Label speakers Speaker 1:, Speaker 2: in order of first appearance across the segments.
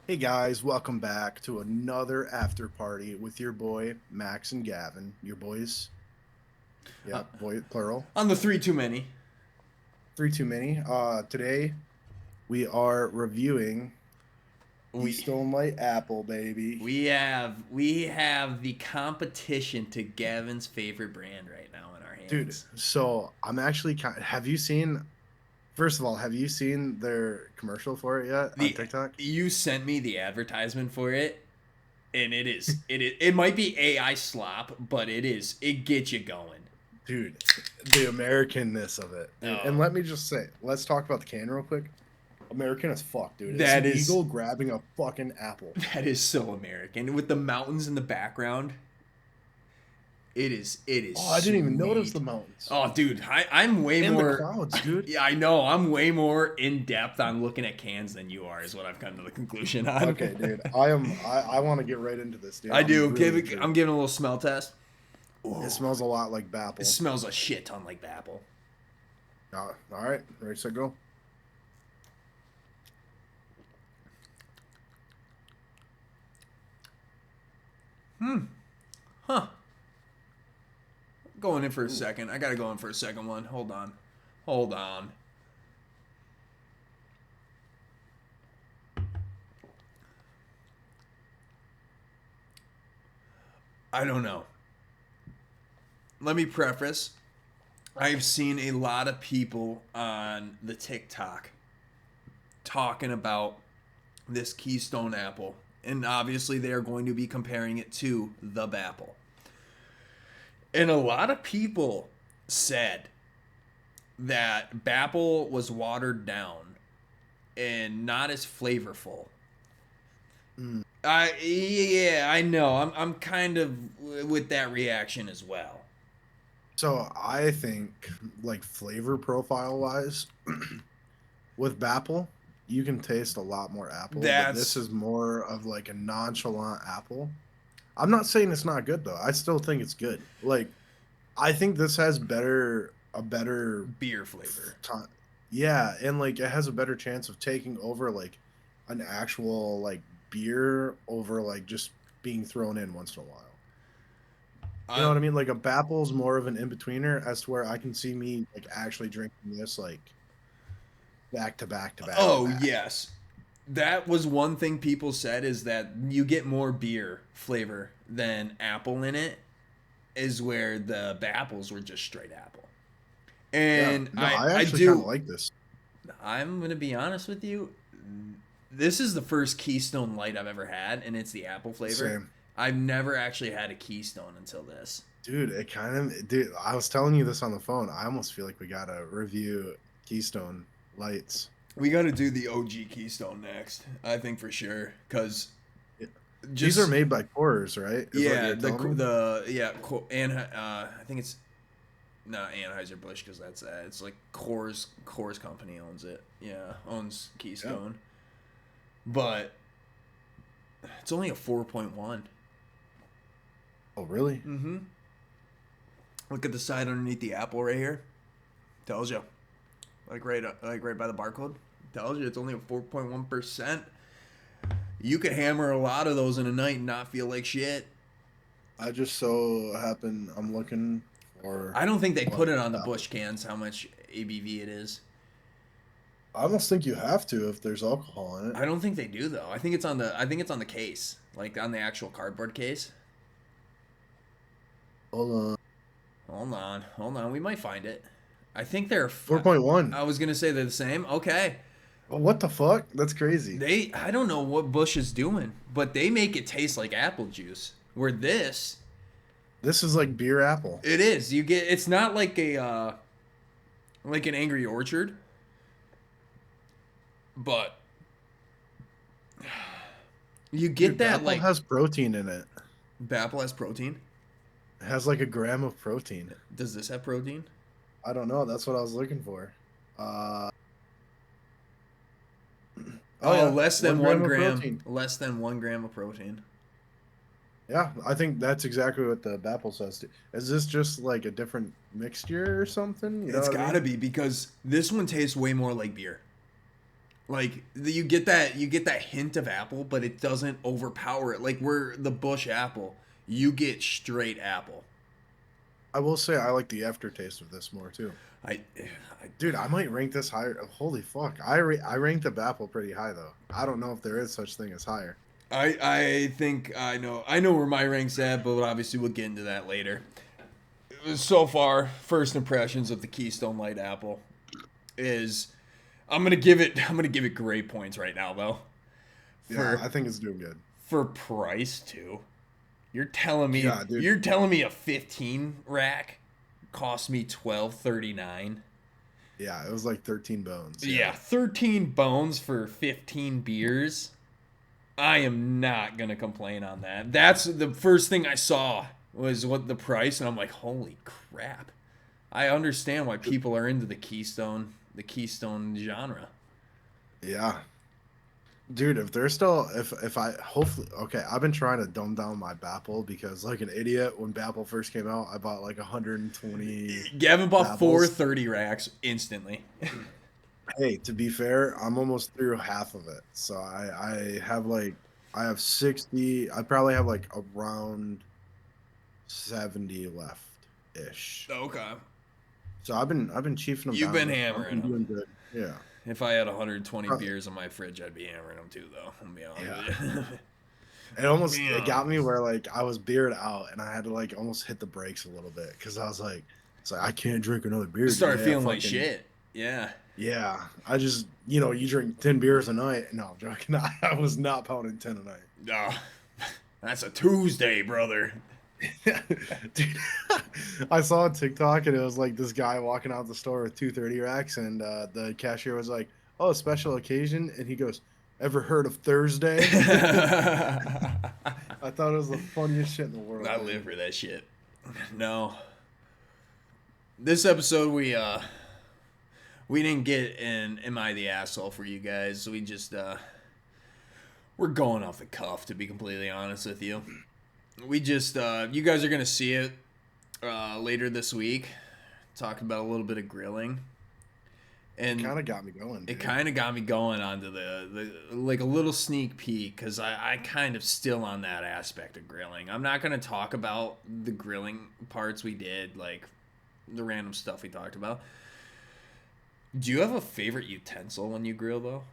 Speaker 1: Hey guys, welcome back to another after party with your boy Max and Gavin. Your boys,
Speaker 2: Uh,
Speaker 1: yeah, boy plural.
Speaker 2: on the three too many.
Speaker 1: Three too many. Today we are reviewing
Speaker 2: We
Speaker 1: Keystone Light Apple, baby.
Speaker 2: we have the competition to Gavin's favorite brand right now in our
Speaker 1: Dude,
Speaker 2: hands.
Speaker 1: so I'm actually have you seen? First of all, have you seen their commercial for it yet on
Speaker 2: The
Speaker 1: TikTok?
Speaker 2: You sent me the advertisement for it, and it might be AI slop, but it gets you going.
Speaker 1: Dude, the Americanness of it, dude. And
Speaker 2: Oh,
Speaker 1: let me just say, let's talk about the can real quick. American as fuck, dude. It's
Speaker 2: that
Speaker 1: an
Speaker 2: is
Speaker 1: eagle grabbing a fucking apple.
Speaker 2: that is so American with the mountains in the background. It is
Speaker 1: Oh, I didn't even notice the
Speaker 2: sweet.
Speaker 1: mountains
Speaker 2: Oh, dude, I'm way
Speaker 1: and the
Speaker 2: more.
Speaker 1: clouds, dude.
Speaker 2: Yeah, I know. I'm way more in depth on looking at cans than you are. Is what I've come to the conclusion on.
Speaker 1: Okay, dude. I want to get right into this, dude.
Speaker 2: I
Speaker 1: I'm
Speaker 2: do.
Speaker 1: really
Speaker 2: I'm
Speaker 1: intrigued.
Speaker 2: giving a little smell test.
Speaker 1: It
Speaker 2: Oh,
Speaker 1: smells a lot like
Speaker 2: it
Speaker 1: Bapple.
Speaker 2: smells a shit ton like the apple.
Speaker 1: All right, ready, set, go.
Speaker 2: Huh. Going in for a
Speaker 1: Ooh.
Speaker 2: second. I gotta go in for a second one. Hold on. Hold on. I don't know. Let me preface. I've seen a lot of people on the TikTok talking about this Keystone Apple. And obviously, they are going to be comparing it to the Bapple. And a lot of people said that Bapple was watered down and not as flavorful.
Speaker 1: Mm.
Speaker 2: Yeah, I know. I'm kind of with that reaction as well.
Speaker 1: So I think, like flavor profile wise, with Bapple, you can taste a lot more apple, but this
Speaker 2: That's
Speaker 1: is more of like a nonchalant apple. I'm not saying it's not good though. I still think it's good. Like I think this has a better
Speaker 2: beer flavor.
Speaker 1: time. Yeah, and like it has a better chance of taking over like an actual like beer over like just being thrown in once in a while. You know
Speaker 2: Um,
Speaker 1: what I mean? Like a Bapple's more of an in-betweener as to where I can see me like actually drinking this like back to back to back to
Speaker 2: oh,
Speaker 1: back.
Speaker 2: yes. That was one thing people said is that you get more beer flavor than apple in it, is where the apples were just straight apple.
Speaker 1: Yeah.
Speaker 2: And
Speaker 1: No,
Speaker 2: I
Speaker 1: I
Speaker 2: I
Speaker 1: actually kind of
Speaker 2: do
Speaker 1: like this.
Speaker 2: I'm gonna be honest with you. This is the first Keystone Light I've ever had, and it's the apple flavor.
Speaker 1: Same.
Speaker 2: I've never actually had a Keystone until this.
Speaker 1: Dude, it kind of dude, I was telling you this on the phone. I almost feel like we gotta review Keystone Lights.
Speaker 2: We got to do the OG Keystone next, I think for sure, because
Speaker 1: Yeah. These are
Speaker 2: just
Speaker 1: made by Coors, right? Is what
Speaker 2: yeah,
Speaker 1: you're telling me?
Speaker 2: and I think it's not Anheuser Busch because that's it's like Coors Company owns it. Yeah, owns
Speaker 1: Yeah.
Speaker 2: Keystone, but it's only a 4.1.
Speaker 1: Oh, really?
Speaker 2: Mm-hmm. Look at the side underneath the apple right here. Tells you, like right by the barcode. Tells you it's only a 4.1%. You could hammer a lot of those in a night and not feel like shit.
Speaker 1: I just so happen I'm looking for
Speaker 2: I don't think they
Speaker 1: what
Speaker 2: put it on the
Speaker 1: Apple.
Speaker 2: Bush cans how much ABV it is.
Speaker 1: I almost think you have to if there's alcohol in it.
Speaker 2: I don't think they do though. I think it's on the case, like on the actual cardboard case.
Speaker 1: Hold on.
Speaker 2: Hold on. We might find it. I think they're.
Speaker 1: 4.1.
Speaker 2: I was gonna say they're the same. Okay,
Speaker 1: Oh, what the fuck? That's crazy.
Speaker 2: I don't know what Bush is doing, but they make it taste like apple juice. Where this,
Speaker 1: This is like beer apple.
Speaker 2: it is. You get. It's not like a like an Angry Orchard, but you get
Speaker 1: Dude,
Speaker 2: that
Speaker 1: Apple
Speaker 2: like
Speaker 1: has protein in it.
Speaker 2: Apple has protein.
Speaker 1: It has like a gram of protein.
Speaker 2: Does this have protein?
Speaker 1: I don't know. That's what I was looking for. Uh, oh
Speaker 2: Oh,
Speaker 1: yeah,
Speaker 2: less than
Speaker 1: one
Speaker 2: one
Speaker 1: gram of
Speaker 2: gram.
Speaker 1: protein.
Speaker 2: Less than 1 gram of protein.
Speaker 1: Yeah, I think that's exactly what the Apple says. Too. Is this just like a different mixture or something? You know
Speaker 2: It's
Speaker 1: what I
Speaker 2: got to
Speaker 1: mean?
Speaker 2: be because this one tastes way more like beer. Like you get that hint of apple, but it doesn't overpower it. Like we're the bush apple, you get straight apple.
Speaker 1: I will say I like the aftertaste of this more too.
Speaker 2: I,
Speaker 1: Dude, I might rank this higher. Holy fuck. I ranked the apple pretty high though. I don't know if there is such thing as higher.
Speaker 2: I think I know where my rank's at, but obviously we'll get into that later. So far, first impressions of the Keystone Light Apple is I'm gonna give it great points right now though.
Speaker 1: Yeah,
Speaker 2: For
Speaker 1: I think it's doing good.
Speaker 2: for price too.
Speaker 1: Yeah, dude.
Speaker 2: You're telling me a 15 rack cost me 12.39.
Speaker 1: Yeah, it was like 13 bones.
Speaker 2: Yeah, 13 bones for 15 beers. I am not gonna complain on that. That's the first thing I saw was what the price, and I'm like, holy crap! I understand why people are into the Keystone genre.
Speaker 1: Yeah. Dude, if they're still if I hopefully okay, I've been trying to dumb down my Bapple because like an idiot when Bapple first came out, I bought like 120
Speaker 2: Gavin bought four
Speaker 1: Bapples.
Speaker 2: 30 racks instantly.
Speaker 1: Hey, to be fair, I'm almost through half of it. So I have 60, I probably have like around 70 left ish.
Speaker 2: Okay,
Speaker 1: So I've been chiefing them
Speaker 2: you've been
Speaker 1: down. I've
Speaker 2: hammering
Speaker 1: been
Speaker 2: them.
Speaker 1: doing good. Yeah.
Speaker 2: If I had 120
Speaker 1: Uh,
Speaker 2: beers in my fridge, I'd be hammering them too, though. I'm gonna be
Speaker 1: Yeah.
Speaker 2: honest with you.
Speaker 1: It
Speaker 2: Yeah.
Speaker 1: got me where like I was beered out and I had to like almost hit the brakes a little bit because I was like, it's like I can't drink another beer
Speaker 2: Started
Speaker 1: today.
Speaker 2: feeling like shit. Yeah.
Speaker 1: Yeah, I just you drink 10 beers a night. No, I'm joking. I was not pounding 10 a night.
Speaker 2: Oh, that's a Tuesday, brother.
Speaker 1: Dude, I saw a TikTok and it was like this guy walking out the store with 230 racks and the cashier was like, "Oh, special occasion," and he goes, "Ever heard of Thursday?" I thought it was the funniest shit in the world.
Speaker 2: I
Speaker 1: Man.
Speaker 2: live for that shit. No. This episode we didn't get an Am I the Asshole for you guys. We just we're going off the cuff to be completely honest with you. We just you guys are gonna see it later this week. Talking about a little bit of grilling. And
Speaker 1: Kind of got me going.
Speaker 2: it
Speaker 1: Dude.
Speaker 2: kind of got me going onto the like a little sneak peek because I kind of still on that aspect of grilling. I'm not going to talk about the grilling parts we did, like the random stuff we talked about. Do you have a favorite utensil when you grill though?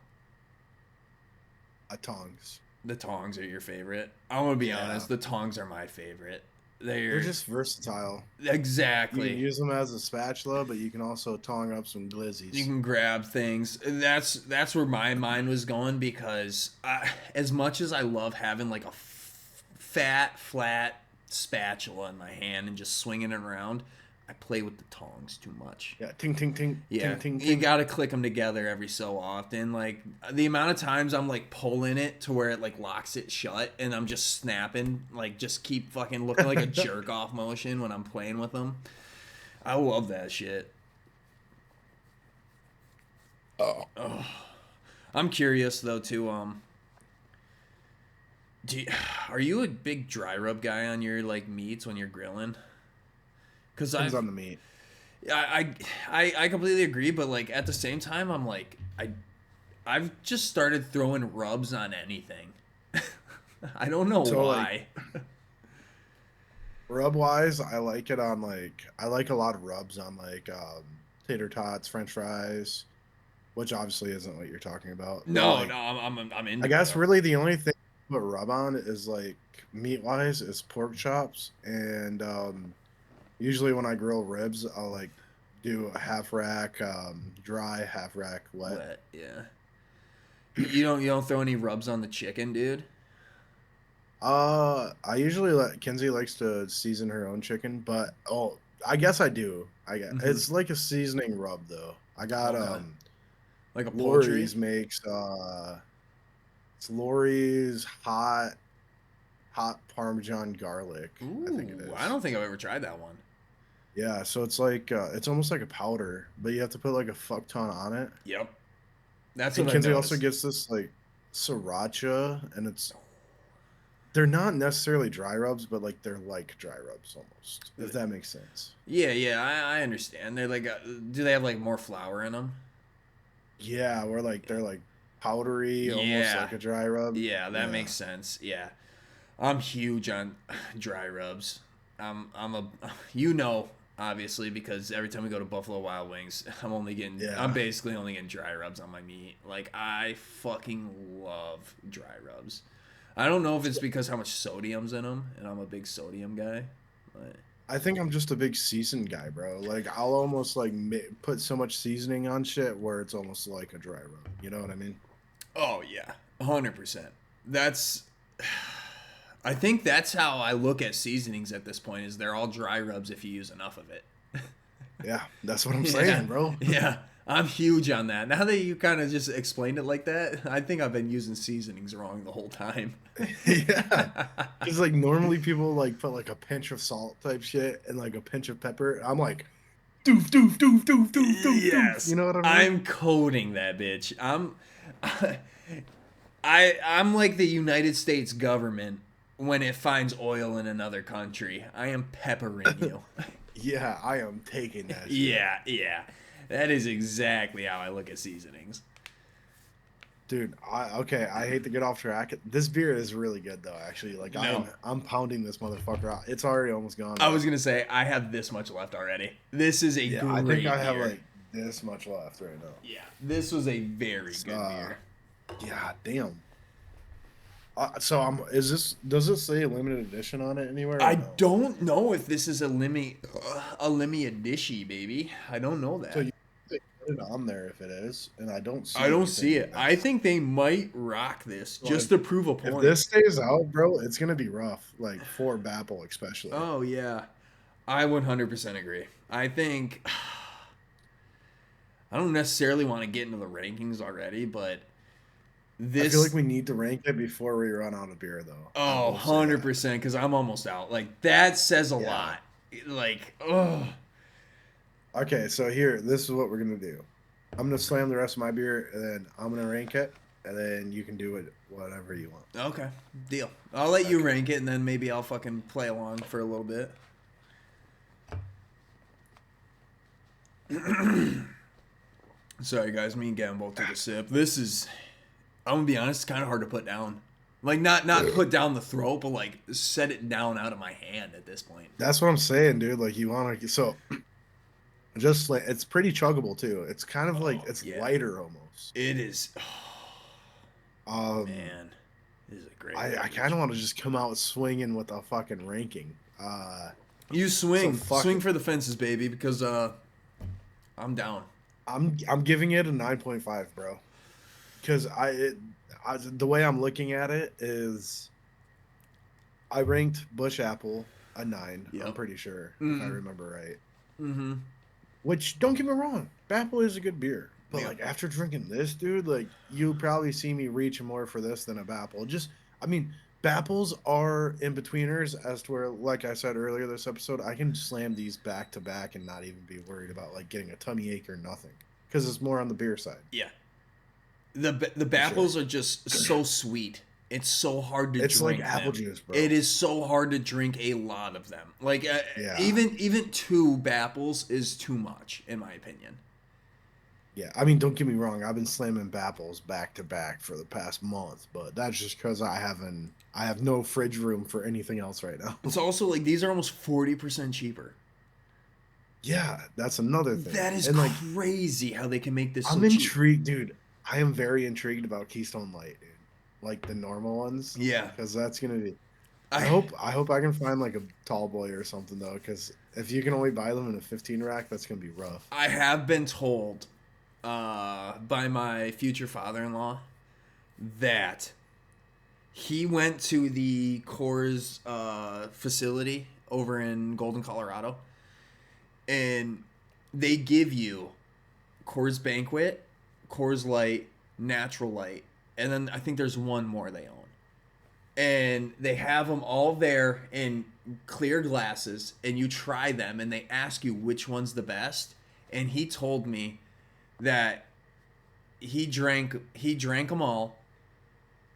Speaker 1: Tongs.
Speaker 2: The tongs are your favorite. I'm gonna be
Speaker 1: Yeah.
Speaker 2: honest, the tongs are my favorite.
Speaker 1: They're just versatile. You can
Speaker 2: Exactly.
Speaker 1: use them as a spatula, but you can also tong up some glizzies.
Speaker 2: You can grab things. That's where my mind was going because as much as I love having like a fat, flat spatula in my hand and just swinging it around, I play with the tongs too much.
Speaker 1: Yeah, ting ting ting,
Speaker 2: Yeah,
Speaker 1: ting ting
Speaker 2: you
Speaker 1: ting.
Speaker 2: gotta click them together every so often. Like the amount of times I'm like pulling it to where it like locks it shut, and I'm just snapping, like just keep fucking looking like a jerk off motion when I'm playing with them. I love that shit.
Speaker 1: Oh,
Speaker 2: I'm curious though too. Are you a big dry rub guy on your like meats when you're grilling? Because
Speaker 1: depends on the meat.
Speaker 2: I completely agree, but like at the same time, I'm like I've just started throwing rubs on anything. I don't know
Speaker 1: So,
Speaker 2: why.
Speaker 1: Rub wise, I like it on like I like a lot of rubs on like tater tots, French fries, which obviously isn't what you're talking about. But,
Speaker 2: No,
Speaker 1: like,
Speaker 2: no, I'm into
Speaker 1: I guess
Speaker 2: it.
Speaker 1: really the only thing to put rub on is like meat wise is pork chops, and usually when I grill ribs, I'll like do a half rack dry, half rack wet.
Speaker 2: Wet, yeah. You don't throw any rubs on the chicken, dude.
Speaker 1: I usually let Kenzie likes to season her own chicken, but I guess I do. I guess
Speaker 2: Mhm.
Speaker 1: it's like a seasoning rub though. I got
Speaker 2: Okay. Like a poultry.
Speaker 1: Lori's makes it's Lori's hot Parmesan garlic. I think it
Speaker 2: Ooh, I
Speaker 1: is.
Speaker 2: don't think I've ever tried that one.
Speaker 1: Yeah, so it's like it's almost like a powder, but you have to put like a fuck ton on it.
Speaker 2: Yep, that's
Speaker 1: And
Speaker 2: what I
Speaker 1: Kenzie also
Speaker 2: noticed.
Speaker 1: gets this like sriracha, and they're not necessarily dry rubs, but like they're like dry rubs almost, if that makes sense.
Speaker 2: Yeah, yeah, I understand. They're like, do they have like more flour in them?
Speaker 1: Yeah, we're like they're like powdery, almost
Speaker 2: Yeah.
Speaker 1: like a dry rub.
Speaker 2: Yeah, that
Speaker 1: Yeah.
Speaker 2: makes sense. Yeah. I'm huge on dry rubs. I'm a you know, obviously, because every time we go to Buffalo Wild Wings, I'm
Speaker 1: Yeah.
Speaker 2: basically only getting dry rubs on my meat. Like I fucking love dry rubs. I don't know if it's because how much sodium's in them, and I'm a big sodium guy. But
Speaker 1: I think I'm just a big seasoned guy, bro. Like I'll almost like put so much seasoning on shit where it's almost like a dry rub. You know what I mean?
Speaker 2: oh yeah, 100%. That's I think that's how I look at seasonings at this point. Is they're all dry rubs if you use enough of it.
Speaker 1: Yeah, that's what I'm
Speaker 2: Yeah,
Speaker 1: saying, bro.
Speaker 2: yeah. I'm huge on that. Now that you kind of just explained it like that, I think I've been using seasonings wrong the whole time.
Speaker 1: Yeah. Because like normally people like put like a pinch of salt type shit and like a pinch of pepper. I'm like doof doof doof doof doof doof doof. You
Speaker 2: Yes,
Speaker 1: know what I mean?
Speaker 2: I'm coding that bitch. I'm like the United States government when it finds oil in another country. I am peppering you.
Speaker 1: Yeah, I am taking that shit.
Speaker 2: Yeah, yeah. That is exactly how I look at seasonings.
Speaker 1: Dude, okay, I hate to get off track. This beer is really good though, actually. Like
Speaker 2: No.
Speaker 1: I'm pounding this motherfucker out. It's already almost gone
Speaker 2: I
Speaker 1: though.
Speaker 2: was gonna say I have this much left already. This is a
Speaker 1: Yeah, I think
Speaker 2: great
Speaker 1: I have
Speaker 2: beer.
Speaker 1: like this much left right now.
Speaker 2: Yeah, this was a very
Speaker 1: It's,
Speaker 2: good beer.
Speaker 1: yeah, damn. So I'm is this does it say limited edition on it anywhere or
Speaker 2: I
Speaker 1: no?
Speaker 2: don't know if this is a Lemmy Adishi, baby. I don't know
Speaker 1: So
Speaker 2: that.
Speaker 1: you they put it on there if it is, and I don't
Speaker 2: I
Speaker 1: see
Speaker 2: don't see
Speaker 1: anything
Speaker 2: it. I
Speaker 1: that's
Speaker 2: think they might rock this
Speaker 1: so
Speaker 2: just to prove a
Speaker 1: if
Speaker 2: point.
Speaker 1: this stays out, bro, it's gonna be rough. Like for Bapple especially.
Speaker 2: Oh yeah, I 100% agree. I think I don't necessarily want to get into the rankings already, but
Speaker 1: I feel like
Speaker 2: this
Speaker 1: we need to rank it before we run out of beer though. I
Speaker 2: oh
Speaker 1: will say that.
Speaker 2: 100% because I'm almost out. Like that says a
Speaker 1: Yeah.
Speaker 2: lot. Like oh
Speaker 1: Okay, so here, this is what we're gonna do. I'm gonna slam the rest of my beer, and then I'm gonna rank it, and then you can do it whatever you want.
Speaker 2: okay, deal. I'll let you
Speaker 1: Okay.
Speaker 2: rank it and then maybe I'll fucking play along for a little bit. Sorry guys, me and Gavin both took a sip. This is I'm gonna be honest, it's kind of hard to put down. Like not put down the throat, but like set it down out of my hand at this point.
Speaker 1: That's what I'm saying, dude. Like you want to, so just like it's pretty chuggable too. It's kind of like
Speaker 2: Oh
Speaker 1: it's
Speaker 2: yeah,
Speaker 1: lighter almost.
Speaker 2: it is. Oh,
Speaker 1: Um,
Speaker 2: man, this is a great
Speaker 1: I
Speaker 2: beverage.
Speaker 1: kind of want to just come out swinging with a fucking ranking.
Speaker 2: You
Speaker 1: So
Speaker 2: swing
Speaker 1: fuck,
Speaker 2: for the fences, baby, because I'm down.
Speaker 1: I'm giving it a 9.5, bro. Because the way I'm looking at it is I ranked Bush Apple a 9. I'm
Speaker 2: Yep.
Speaker 1: pretty sure if I
Speaker 2: Mm.
Speaker 1: remember right.
Speaker 2: Mm-hmm.
Speaker 1: Which don't get me wrong, Apple is a good beer. But
Speaker 2: Yeah.
Speaker 1: like after drinking this, dude, like you'll probably see me reach more for this than a Bapple. Just I mean, Bapples are in betweeners as to where, like I said earlier this episode, I can slam these back to back and not even be worried about like getting a tummy ache or nothing. Because it's more on the beer side.
Speaker 2: Yeah. The
Speaker 1: For sure.
Speaker 2: baffles are just so sweet. It's so hard to
Speaker 1: It's like
Speaker 2: drink
Speaker 1: apple
Speaker 2: them.
Speaker 1: juice, bro.
Speaker 2: It is so hard to drink a lot of them. Like
Speaker 1: Yeah.
Speaker 2: even two baffles is too much in my opinion.
Speaker 1: Yeah, I mean, don't get me wrong. I've been slamming Bapples back to back for the past month, but that's just because I have no fridge room for anything else right now.
Speaker 2: It's also like these are almost 40% cheaper.
Speaker 1: Yeah, that's another thing.
Speaker 2: That is
Speaker 1: And like,
Speaker 2: crazy how they can make this so
Speaker 1: I'm
Speaker 2: cheap.
Speaker 1: intrigued, dude. I am very intrigued about Keystone Light, dude. Like the normal ones.
Speaker 2: Yeah.
Speaker 1: Because that's gonna be.
Speaker 2: I
Speaker 1: I hope I can find like a tall boy or something though, because if you can only buy them in a 15 rack, that's gonna be rough.
Speaker 2: I have been told by my future father-in-law that he went to the Coors facility over in Golden, Colorado, and they give you Coors Banquet, Coors Light, Natural Light, and then I think there's one more they own. And they have them all there in clear glasses, and you try them, and they ask you which one's the best. And he told me that he drank them all,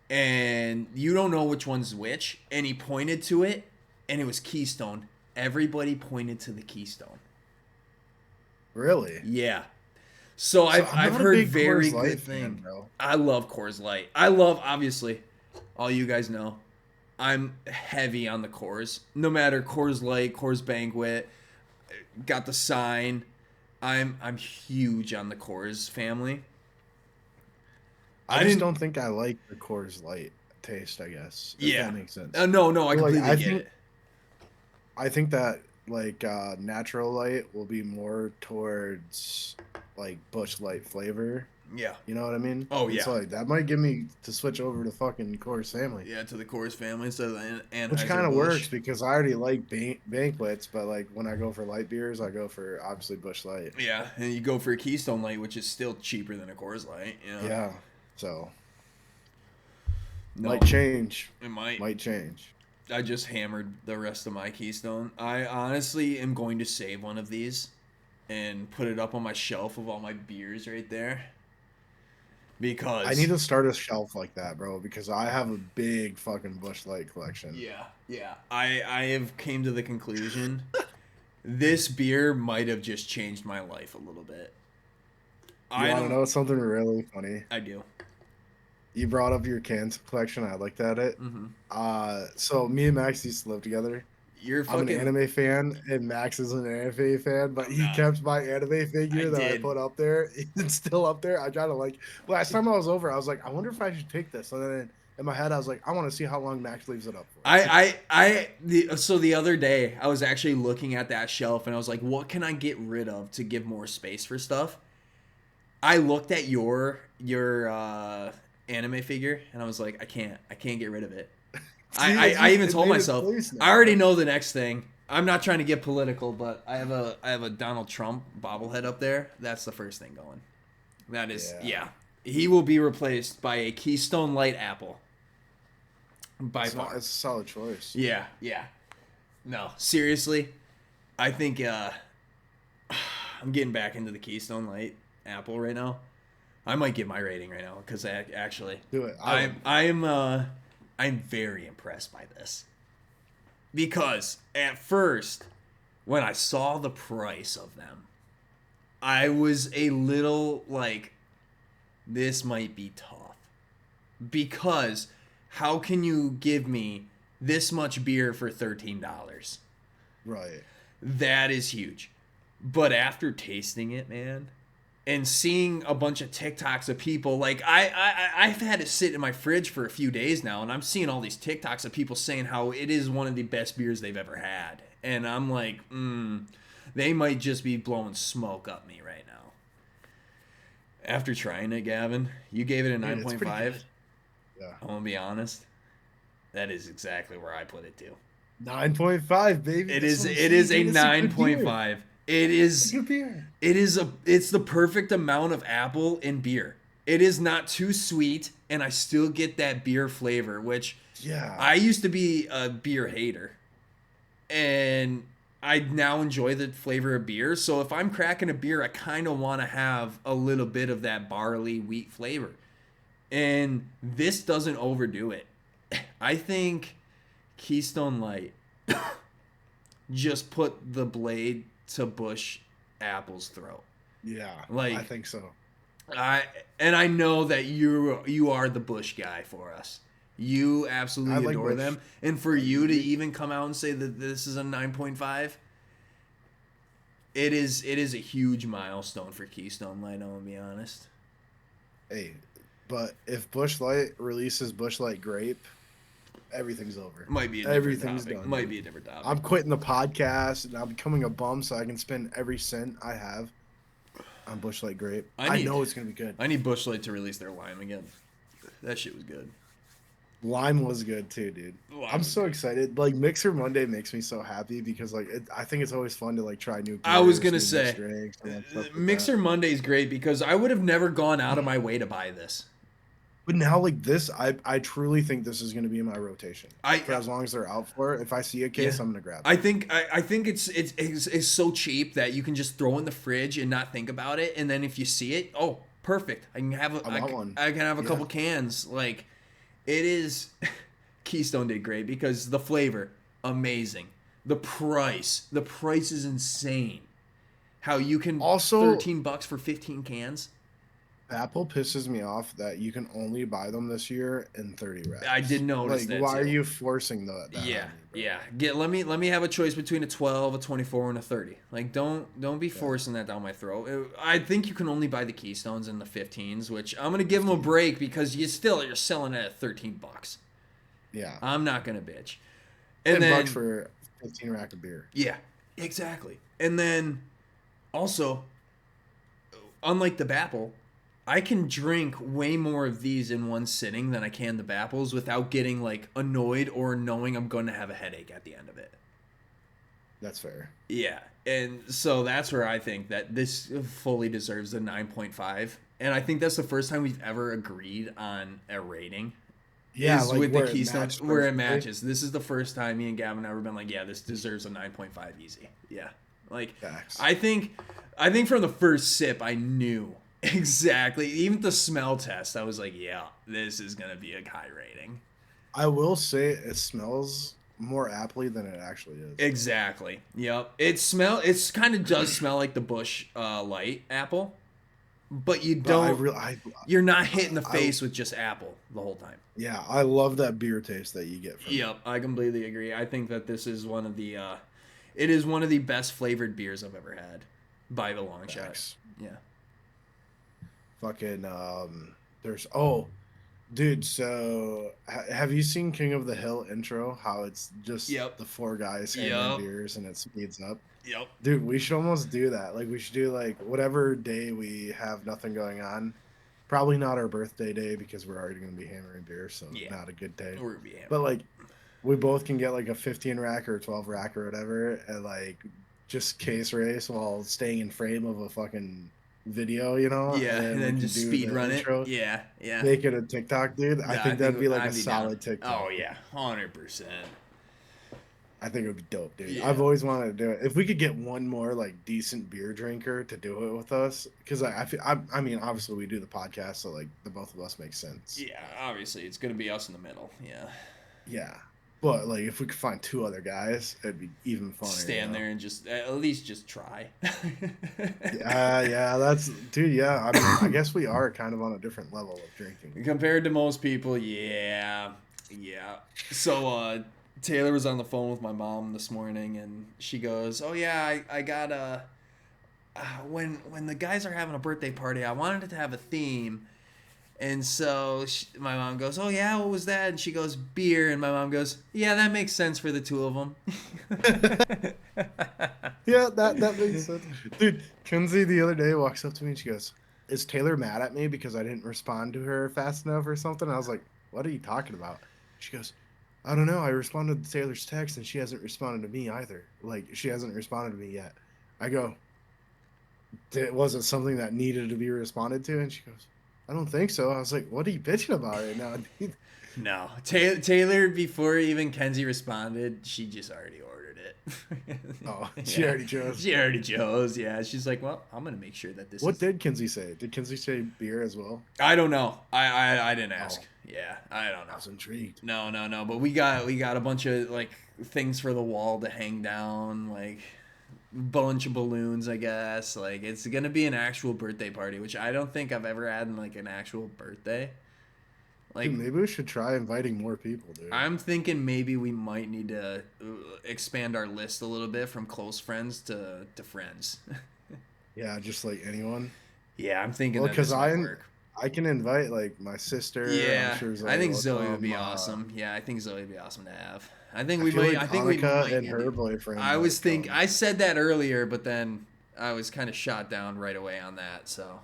Speaker 2: and you don't know which one's which. And he pointed to it, and it was Keystone. Everybody pointed to the Keystone.
Speaker 1: Really?
Speaker 2: Yeah. So
Speaker 1: So I'm
Speaker 2: I've
Speaker 1: not a
Speaker 2: heard
Speaker 1: big Coors
Speaker 2: very
Speaker 1: Light
Speaker 2: good
Speaker 1: fan,
Speaker 2: thing.
Speaker 1: bro.
Speaker 2: I love Coors Light. I love, obviously, all you guys know. I'm heavy on the Coors. No matter Coors Light, Coors Banquet, got the sign. I'm huge on the Coors family.
Speaker 1: I
Speaker 2: I
Speaker 1: just
Speaker 2: didn't.
Speaker 1: don't think I like the Coors Light taste, I guess, if that
Speaker 2: Yeah.
Speaker 1: makes sense.
Speaker 2: No, I
Speaker 1: So, like,
Speaker 2: completely get it.
Speaker 1: I think that like natural light will be more towards like Bush Light flavor.
Speaker 2: Yeah.
Speaker 1: You know what I mean?
Speaker 2: Oh
Speaker 1: And
Speaker 2: yeah.
Speaker 1: so like that might get me to switch over to fucking Coors Family,
Speaker 2: Yeah, to the Coors family instead of the
Speaker 1: which
Speaker 2: Anheuser
Speaker 1: kind of
Speaker 2: Busch.
Speaker 1: works because I already like banquets, but like when I go for light beers, I go for obviously Bush Light.
Speaker 2: Yeah, and you go for a Keystone Light, which is still cheaper than a Coors Light. Yeah.
Speaker 1: Yeah, so
Speaker 2: No,
Speaker 1: might change,
Speaker 2: it might.
Speaker 1: might change.
Speaker 2: I just hammered the rest of my Keystone. I honestly am going to save one of these and put it up on my shelf of all my beers right there
Speaker 1: I need
Speaker 2: because
Speaker 1: to start a shelf like that, bro, because I have a big fucking Bush Light collection.
Speaker 2: yeah, I have came to the conclusion this beer might have just changed my life a little bit.
Speaker 1: You
Speaker 2: I
Speaker 1: want to
Speaker 2: don't.
Speaker 1: know something really funny?
Speaker 2: I do.
Speaker 1: You brought up your cans collection. I looked at it.
Speaker 2: Mm-hmm.
Speaker 1: So me and Max used to live together.
Speaker 2: You're
Speaker 1: I'm an
Speaker 2: fucking.
Speaker 1: anime fan, and Max is an anime fan, but
Speaker 2: I'm
Speaker 1: he
Speaker 2: not.
Speaker 1: kept my anime
Speaker 2: I
Speaker 1: figure that I
Speaker 2: did.
Speaker 1: put up there. It's still up there. I gotta like. Last time I was over, I was like, I wonder if I should take this. And then in my head, I was like, I want to see how long Max leaves it up for.
Speaker 2: So the other day I was actually looking at that shelf and I was like, what can I get rid of to give more space for stuff? I looked at your anime figure and I was like, I can't get rid of it.
Speaker 1: See, it's
Speaker 2: I
Speaker 1: just
Speaker 2: even
Speaker 1: it
Speaker 2: told
Speaker 1: made its
Speaker 2: myself
Speaker 1: place
Speaker 2: I
Speaker 1: now.
Speaker 2: already know the next thing. I'm not trying to get political, but I have a Donald Trump bobblehead up there. That's the first thing going. That is
Speaker 1: Yeah,
Speaker 2: yeah. He will be replaced by a Keystone Light Apple. By
Speaker 1: it's not.
Speaker 2: far.
Speaker 1: It's a solid choice.
Speaker 2: Yeah, yeah. No, seriously, I think I'm getting back into the Keystone Light Apple right now. I might give my rating right now because actually,
Speaker 1: Do it.
Speaker 2: I'm very impressed by this because at first when I saw the price of them, I was a little like, this might be tough because how can you give me this much beer for $13?
Speaker 1: Right.
Speaker 2: That is huge. But after tasting it, man, and seeing a bunch of TikToks of people, like I've had it sit in my fridge for a few days now, and I'm seeing all these TikToks of people saying how it is one of the best beers they've ever had, and I'm like, they might just be blowing smoke up me right now. After trying it, Gavin, you gave it a
Speaker 1: Dude, it's pretty
Speaker 2: 9.5.
Speaker 1: good. Yeah.
Speaker 2: I'm gonna be honest. That is exactly where I put it too.
Speaker 1: 9.5, baby.
Speaker 2: It
Speaker 1: That's
Speaker 2: is
Speaker 1: what I'm
Speaker 2: it
Speaker 1: saying,
Speaker 2: is a
Speaker 1: dude. It's a good beer.
Speaker 2: 9.5. It
Speaker 1: It's a
Speaker 2: is
Speaker 1: good beer.
Speaker 2: it's the perfect amount of apple in beer. It is not too sweet and I still get that beer flavor, which
Speaker 1: Yeah.
Speaker 2: I used to be a beer hater. And I now enjoy the flavor of beer. So if I'm cracking a beer, I kind of want to have a little bit of that barley wheat flavor. And this doesn't overdo it. I think Keystone Light just put the blade to Bush Apple's throat.
Speaker 1: Yeah.
Speaker 2: Like
Speaker 1: I think so.
Speaker 2: I know that you are the Bush guy for us. You
Speaker 1: I
Speaker 2: absolutely
Speaker 1: like
Speaker 2: adore
Speaker 1: Bush.
Speaker 2: them, and for you to even come out and say that this is a 9.5, it is a huge milestone for Keystone Light. I'm gonna be honest.
Speaker 1: Hey, but if Bush Light releases Bush Light Grape, everything's over.
Speaker 2: Might be a different
Speaker 1: Everything's
Speaker 2: topic.
Speaker 1: done.
Speaker 2: Might
Speaker 1: Dude.
Speaker 2: be a different topic.
Speaker 1: I'm quitting the podcast and I'm becoming a bum so I can spend every cent I have on Bush Light Grape. I know it's gonna be good.
Speaker 2: I need Bush Light to release their lime again. That shit was good.
Speaker 1: Lime was good too, dude.
Speaker 2: Lime
Speaker 1: I'm
Speaker 2: was
Speaker 1: so
Speaker 2: good.
Speaker 1: excited. Like Mixer Monday makes me so happy because like I think it's always fun to like try new beers,
Speaker 2: I was gonna
Speaker 1: new
Speaker 2: say,
Speaker 1: mixed drinks, and stuff like
Speaker 2: Mixer
Speaker 1: that.
Speaker 2: Monday is great because I would have never gone out of my way to buy this.
Speaker 1: But now like this, I truly think this is gonna be in my rotation
Speaker 2: I
Speaker 1: for as long as they're out for it. If I see a
Speaker 2: yeah.
Speaker 1: case, I'm gonna grab it.
Speaker 2: I think it's so cheap that you can just throw in the fridge and not think about it, and then if you see it, oh, perfect. I can have
Speaker 1: I want one.
Speaker 2: I can have a
Speaker 1: Yeah.
Speaker 2: couple cans. Like it is. Keystone did great because the flavor amazing, the price is insane. How you can
Speaker 1: Also,
Speaker 2: $13 for 15 cans.
Speaker 1: Apple pisses me off that you can only buy them this year in 30
Speaker 2: I did
Speaker 1: racks.
Speaker 2: notice
Speaker 1: Like,
Speaker 2: that
Speaker 1: why are
Speaker 2: too.
Speaker 1: you forcing that
Speaker 2: Yeah,
Speaker 1: on me, bro?
Speaker 2: yeah. Let me have a choice between a 12, a 24, and a 30. Like don't be
Speaker 1: Yeah,
Speaker 2: forcing that down my throat. I think you can only buy the Keystones and the 15s, which I'm gonna give them a
Speaker 1: 15.
Speaker 2: break because you're selling it at $13.
Speaker 1: Yeah.
Speaker 2: I'm not gonna bitch. And
Speaker 1: 10 bucks
Speaker 2: then
Speaker 1: for 15 rack of beer.
Speaker 2: yeah, exactly. And then also, unlike the Bapple, I can drink way more of these in one sitting than I can the Bapples without getting like annoyed or knowing I'm going to have a headache at the end of it.
Speaker 1: That's fair.
Speaker 2: Yeah. And so that's where I think that this fully deserves a 9.5. And I think that's the first time we've ever agreed on a rating
Speaker 1: Yeah,
Speaker 2: is
Speaker 1: like
Speaker 2: with the
Speaker 1: where it
Speaker 2: Keystone
Speaker 1: matched
Speaker 2: where it
Speaker 1: perfectly.
Speaker 2: matches. This is the first time me and Gavin have ever been like, yeah, this deserves a 9.5 easy. Yeah. Like
Speaker 1: Facts.
Speaker 2: I think from the first sip I knew exactly. Even the smell test, I was like, yeah, this is gonna be a high rating.
Speaker 1: I will say it smells more aptly than it actually is, though.
Speaker 2: Exactly. Yep. It's kind of does smell like the Bush Light Apple, but you
Speaker 1: But I
Speaker 2: don't
Speaker 1: really,
Speaker 2: you're not hitting the
Speaker 1: I,
Speaker 2: face with just apple the whole time.
Speaker 1: yeah, I love that beer taste that you get from it.
Speaker 2: Yep, I completely agree. I think that this is one of the it is one of the best flavored beers I've ever had by the long shot.
Speaker 1: Facts.
Speaker 2: Yeah.
Speaker 1: Fucking, there's, oh, dude, so have you seen King of the Hill intro? How it's just
Speaker 2: Yep.
Speaker 1: the four guys hammering
Speaker 2: Yep.
Speaker 1: beers and it speeds up?
Speaker 2: Yep.
Speaker 1: Dude, we should almost do that. Like, we should do, like, whatever day we have nothing going on. Probably not our birthday day because we're already going to be hammering beer, so
Speaker 2: Yeah.
Speaker 1: not a good day.
Speaker 2: We're gonna be
Speaker 1: But,
Speaker 2: hammering.
Speaker 1: like, we both can get, like, a 15 rack or a 12 rack or whatever and, like, just case race while staying in frame of a fucking video, and
Speaker 2: Yeah, and
Speaker 1: then we
Speaker 2: then
Speaker 1: can
Speaker 2: just
Speaker 1: do
Speaker 2: speed
Speaker 1: the
Speaker 2: run it.
Speaker 1: intro.
Speaker 2: Yeah, yeah.
Speaker 1: Make it a TikTok, dude. I
Speaker 2: Yeah, I
Speaker 1: think that'd
Speaker 2: think
Speaker 1: be like a
Speaker 2: I'd be down.
Speaker 1: solid
Speaker 2: Oh
Speaker 1: TikTok.
Speaker 2: yeah, 100%.
Speaker 1: I think it would be dope, dude.
Speaker 2: Yeah.
Speaker 1: I've always wanted to do it. If we could get one more like decent beer drinker to do it with us, because I mean, obviously we do the podcast, so like the both of us make sense.
Speaker 2: Yeah, obviously it's gonna be us in the middle. Yeah.
Speaker 1: Yeah, but like if we could find two other guys, it'd be even funnier.
Speaker 2: Stand there and just at least just try.
Speaker 1: Yeah, that's dude. Yeah, I mean, I guess we are kind of on a different level of drinking.
Speaker 2: Compared to most people, yeah. Yeah. So Taylor was on the phone with my mom this morning and she goes, "Oh yeah, I got a when the guys are having a birthday party, I wanted it to have a theme." And so my mom goes, "Oh yeah, what was that?" And she goes, "Beer." And my mom goes, "Yeah, that makes sense for the two of them."
Speaker 1: Yeah, that makes sense. Dude, Kenzie the other day walks up to me and she goes, "Is Taylor mad at me because I didn't respond to her fast enough or something?" I was like, "What are you talking about?" She goes, "I don't know. I responded to Taylor's text and she hasn't responded to me either. Like, she hasn't responded to me yet." I go, Was it something that needed to be responded to?" And she goes, "I don't think so." I was like, "What are you bitching about right now, dude?"
Speaker 2: No, Taylor before even Kenzie responded, she just already ordered it.
Speaker 1: Oh, she
Speaker 2: Yeah,
Speaker 1: already chose.
Speaker 2: she already chose. Yeah, she's like, well, I'm gonna make sure that this
Speaker 1: What
Speaker 2: is.
Speaker 1: did Kenzie say? Did Kenzie say beer as well?
Speaker 2: I don't know. I didn't ask.
Speaker 1: Oh,
Speaker 2: Yeah, I don't
Speaker 1: I
Speaker 2: know.
Speaker 1: was intrigued.
Speaker 2: No. But we got a bunch of like things for the wall to hang down, like bunch of balloons. I guess like it's gonna be an actual birthday party, which I don't think I've ever had in like an actual birthday.
Speaker 1: Dude,
Speaker 2: Like
Speaker 1: maybe we should try inviting more people, dude.
Speaker 2: I'm thinking maybe we might need to expand our list a little bit from close friends to friends.
Speaker 1: Yeah, just like anyone.
Speaker 2: Yeah, I'm thinking
Speaker 1: Well,
Speaker 2: that
Speaker 1: because
Speaker 2: this might work.
Speaker 1: I can invite like my sister. I'm
Speaker 2: Yeah,
Speaker 1: sure
Speaker 2: I
Speaker 1: Zoe
Speaker 2: think
Speaker 1: will
Speaker 2: Zoe would
Speaker 1: come.
Speaker 2: be awesome. Yeah, I think Zoe would be awesome to have.
Speaker 1: I feel like
Speaker 2: I think we
Speaker 1: Annika
Speaker 2: might
Speaker 1: and
Speaker 2: need
Speaker 1: her
Speaker 2: to.
Speaker 1: boyfriend
Speaker 2: I was
Speaker 1: might
Speaker 2: think
Speaker 1: come.
Speaker 2: I said that earlier, but then I was kind of shot down right away on that. So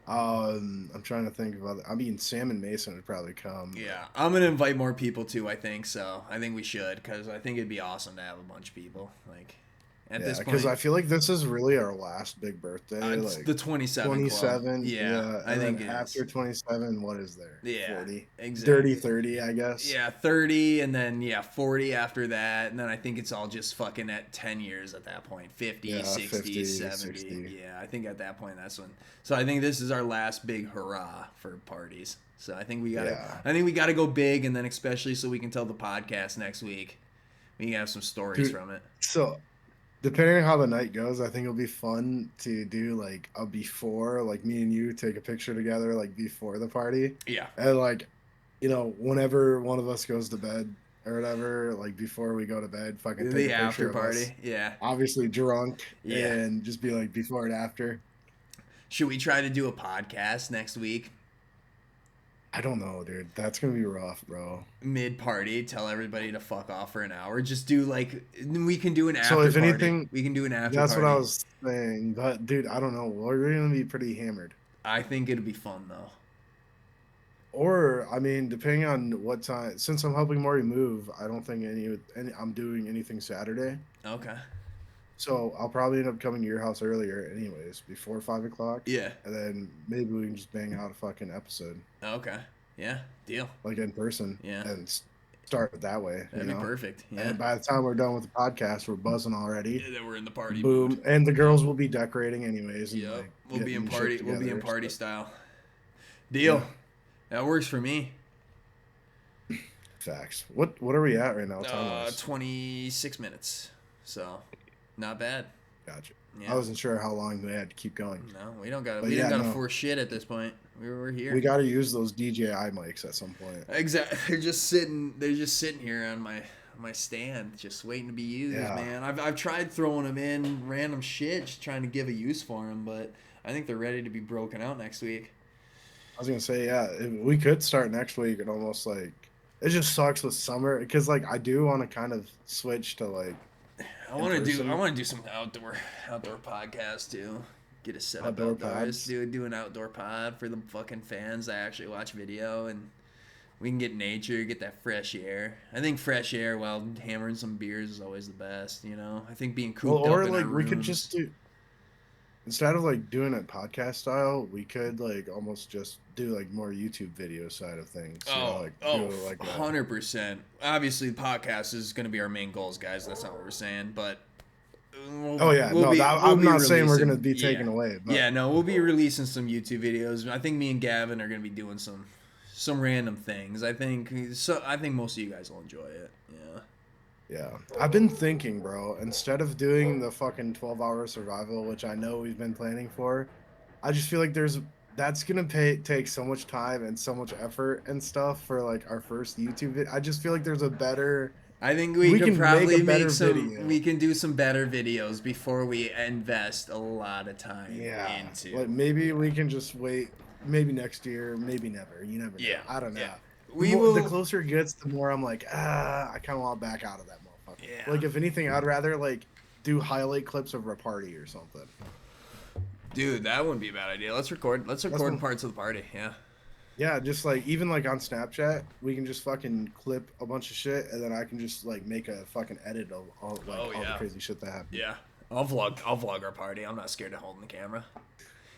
Speaker 1: I'm trying to think of other. I mean, Sam and Mason would probably come, but
Speaker 2: yeah, I'm gonna invite more people too. I think so. I think we should because I think it'd be awesome to have a bunch of people. Like at
Speaker 1: yeah,
Speaker 2: this
Speaker 1: because
Speaker 2: point,
Speaker 1: I feel like this is really our last big birthday.
Speaker 2: it's
Speaker 1: Like
Speaker 2: the 27 club.
Speaker 1: 27,
Speaker 2: Yeah,
Speaker 1: yeah,
Speaker 2: I
Speaker 1: and then
Speaker 2: think it is.
Speaker 1: after 27, what is there?
Speaker 2: Yeah,
Speaker 1: 40, dirty
Speaker 2: exactly.
Speaker 1: 30, I guess.
Speaker 2: Yeah, 30 and then yeah, 40 after that. And then I think it's all just fucking at 10 years at that point. 50,
Speaker 1: Yeah,
Speaker 2: 60,
Speaker 1: 50,
Speaker 2: 70.
Speaker 1: 60.
Speaker 2: Yeah, I think at that point that's when. So I think this is our last big hurrah for parties. So
Speaker 1: Yeah,
Speaker 2: I think we got to go big and then especially so we can tell the podcast next week. We can have some stories
Speaker 1: dude.
Speaker 2: from it.
Speaker 1: So depending on how the night goes, I think it'll be fun to do like a before, like me and you take a picture together, like before the party,
Speaker 2: Yeah.
Speaker 1: and like, whenever one of us goes to bed or whatever, like before we go to bed, fucking take a
Speaker 2: The after
Speaker 1: picture of us,
Speaker 2: party. Yeah.
Speaker 1: obviously drunk,
Speaker 2: Yeah.
Speaker 1: and just be like before and after.
Speaker 2: Should we try to do a podcast next week?
Speaker 1: I don't know, dude. That's gonna be rough, bro.
Speaker 2: Mid party, tell everybody to fuck off for an hour. Just do like we can do an
Speaker 1: So
Speaker 2: after
Speaker 1: if
Speaker 2: party.
Speaker 1: anything,
Speaker 2: We can do an after
Speaker 1: that's what I
Speaker 2: party.
Speaker 1: was saying. But dude, I don't know. We're gonna be pretty hammered.
Speaker 2: I think it'd be fun though.
Speaker 1: Or I mean, depending on what time. Since I'm helping Maury move, I don't think I'm doing anything Saturday.
Speaker 2: Okay.
Speaker 1: So I'll probably end up coming to your house earlier, anyways, before 5 o'clock.
Speaker 2: Yeah.
Speaker 1: And then maybe we can just bang out a fucking episode,
Speaker 2: Okay. Yeah. Deal.
Speaker 1: like in person.
Speaker 2: Yeah.
Speaker 1: And start it that way.
Speaker 2: That'd be perfect. Yeah.
Speaker 1: And by the time we're done with the podcast, we're buzzing already.
Speaker 2: Yeah, then we're in the party
Speaker 1: Boom.
Speaker 2: mood.
Speaker 1: And the girls will be decorating anyways. And
Speaker 2: Yep.
Speaker 1: like
Speaker 2: We'll be in
Speaker 1: getting
Speaker 2: party.
Speaker 1: shit
Speaker 2: We'll be in
Speaker 1: together,
Speaker 2: party
Speaker 1: so-
Speaker 2: style. Deal.
Speaker 1: Yeah.
Speaker 2: That works for me.
Speaker 1: Facts. What are we at right now?
Speaker 2: 26 minutes. So, not bad.
Speaker 1: Gotcha.
Speaker 2: Yeah.
Speaker 1: I wasn't sure how long we had to keep going.
Speaker 2: No, we don't got.
Speaker 1: But
Speaker 2: We
Speaker 1: yeah,
Speaker 2: didn't got to
Speaker 1: no.
Speaker 2: force shit at this point. We're here.
Speaker 1: We got to use those DJI mics at some point.
Speaker 2: Exactly. They're just sitting here on my stand, just waiting to be used,
Speaker 1: Yeah.
Speaker 2: man. I've tried throwing them in random shit, just trying to give a use for them, but I think they're ready to be broken out next week.
Speaker 1: I was gonna say, yeah, we could start next week and almost like it just sucks with summer because like I do want to kind of switch to like
Speaker 2: I want to
Speaker 1: person.
Speaker 2: do some outdoor podcast too. Get a setup
Speaker 1: Outdoor
Speaker 2: outdoors.
Speaker 1: pods.
Speaker 2: Do an outdoor pod for the fucking fans that actually watch video, and we can get nature, get that fresh air. I think fresh air while hammering some beers is always the best. You know, I think being cooped
Speaker 1: Well, or
Speaker 2: up in
Speaker 1: like
Speaker 2: our
Speaker 1: we could
Speaker 2: rooms-
Speaker 1: just do instead of like doing it podcast style, we could like almost just do like more YouTube video side of things. Do like a-
Speaker 2: 100%. Obviously, the podcast is going to be our main goals, guys. That's not what we're saying, but
Speaker 1: Oh yeah, I'm not saying we're gonna be taken away. But
Speaker 2: Yeah, no, we'll be releasing some YouTube videos. I think me and Gavin are going to be doing some random things. I think most of you guys will enjoy it. Yeah.
Speaker 1: Yeah, I've been thinking, bro, instead of doing the fucking 12-hour survival, which I know we've been planning for, I just feel like that's gonna take so much time and so much effort and stuff for like our first YouTube video. I just feel like there's a better.
Speaker 2: I think we
Speaker 1: can
Speaker 2: could probably
Speaker 1: make a better
Speaker 2: make some.
Speaker 1: video.
Speaker 2: We can do some better videos before we invest a lot of time into.
Speaker 1: Like maybe we can just wait. Maybe next year, maybe never. You never know.
Speaker 2: Yeah,
Speaker 1: I don't know.
Speaker 2: yeah.
Speaker 1: The closer it gets, the more I'm like, I kind of want to back out of that motherfucker.
Speaker 2: Yeah.
Speaker 1: Like if anything, I'd rather like do highlight clips of our party or something.
Speaker 2: Dude, that wouldn't be a bad idea. Let's record
Speaker 1: what-
Speaker 2: parts of the party. Yeah.
Speaker 1: Yeah, just like even like on Snapchat, we can just fucking clip a bunch of shit, and then I can just like make a fucking edit of all all the crazy shit that happened.
Speaker 2: Yeah. I'll vlog our party. I'm not scared of holding the camera.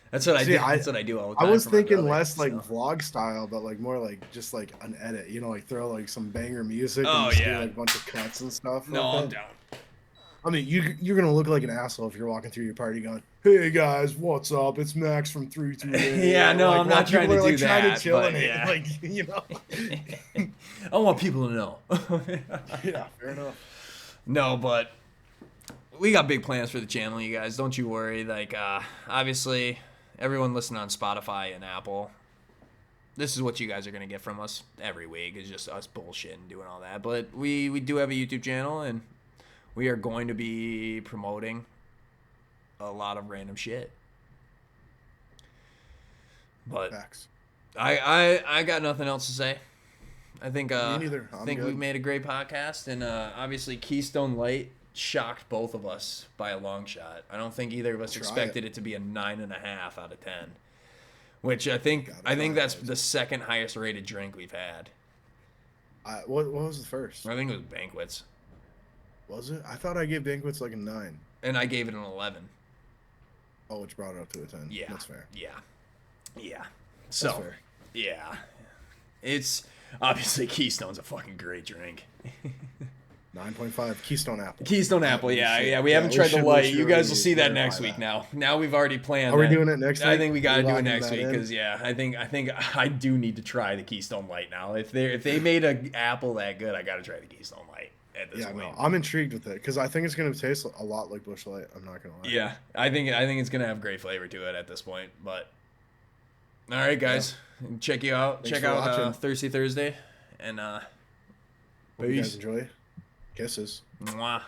Speaker 2: That's what I do. That's what I do all the time.
Speaker 1: I was
Speaker 2: for my
Speaker 1: thinking
Speaker 2: brother,
Speaker 1: less like
Speaker 2: so.
Speaker 1: vlog style, but like more like just like an edit. Like throw like some banger music
Speaker 2: Oh,
Speaker 1: and just
Speaker 2: yeah.
Speaker 1: do like a bunch of cuts and stuff.
Speaker 2: No,
Speaker 1: like
Speaker 2: I'm
Speaker 1: that.
Speaker 2: down.
Speaker 1: I mean, you're gonna look like an asshole if you're walking through your party going, "Hey guys, what's up? It's Max from 338."
Speaker 2: Yeah, no, I'm not trying to
Speaker 1: people are,
Speaker 2: do
Speaker 1: trying
Speaker 2: that,
Speaker 1: to chill
Speaker 2: but
Speaker 1: in it,
Speaker 2: yeah.
Speaker 1: like
Speaker 2: I want people to know.
Speaker 1: Yeah, fair enough.
Speaker 2: No, but we got big plans for the channel, you guys. Don't you worry. Like, obviously, everyone listening on Spotify and Apple, this is what you guys are going to get from us every week. It's just us bullshit and doing all that. But we do have a YouTube channel, and we are going to be promoting a lot of random shit. But
Speaker 1: Facts.
Speaker 2: I got nothing else to say. I think
Speaker 1: Me neither. I'm good.
Speaker 2: we've made a great podcast, and obviously Keystone Light shocked both of us by a long shot. I don't think either of us
Speaker 1: Try
Speaker 2: expected it to be a 9.5 out of 10, which I think that's the second highest rated drink we've had.
Speaker 1: What was the first?
Speaker 2: I think it was Banquets,
Speaker 1: Was it? I thought I gave Banquets like a 9.
Speaker 2: and I gave it an 11.
Speaker 1: Oh, which brought it up to a 10.
Speaker 2: Yeah,
Speaker 1: That's fair.
Speaker 2: Yeah. So
Speaker 1: That's fair.
Speaker 2: yeah, it's obviously Keystone's a fucking great drink.
Speaker 1: 9.5 Keystone Apple.
Speaker 2: Keystone Apple, yeah. We haven't
Speaker 1: we
Speaker 2: tried the
Speaker 1: should
Speaker 2: light. You guys will
Speaker 1: really
Speaker 2: see that
Speaker 1: clarify
Speaker 2: next week.
Speaker 1: that.
Speaker 2: Now we've already planned.
Speaker 1: Are we
Speaker 2: that.
Speaker 1: doing it next week?
Speaker 2: I think we got to
Speaker 1: We're
Speaker 2: do it
Speaker 1: locking
Speaker 2: next
Speaker 1: that
Speaker 2: week
Speaker 1: in?
Speaker 2: because I think I do need to try the Keystone Light now. If they made a apple that good, I got to try the Keystone Light. at this
Speaker 1: Yeah, no,
Speaker 2: point.
Speaker 1: I'm intrigued with it because I think it's gonna taste a lot like Busch Light. I'm not gonna lie.
Speaker 2: Yeah, I think it's gonna have great flavor to it at this point. But all right,
Speaker 1: Yeah.
Speaker 2: guys, check you out.
Speaker 1: Thanks
Speaker 2: Check
Speaker 1: for
Speaker 2: out
Speaker 1: watching.
Speaker 2: Thirsty Thursday, and
Speaker 1: Hope you guys
Speaker 2: peace.
Speaker 1: enjoy. Kisses.
Speaker 2: Mwah.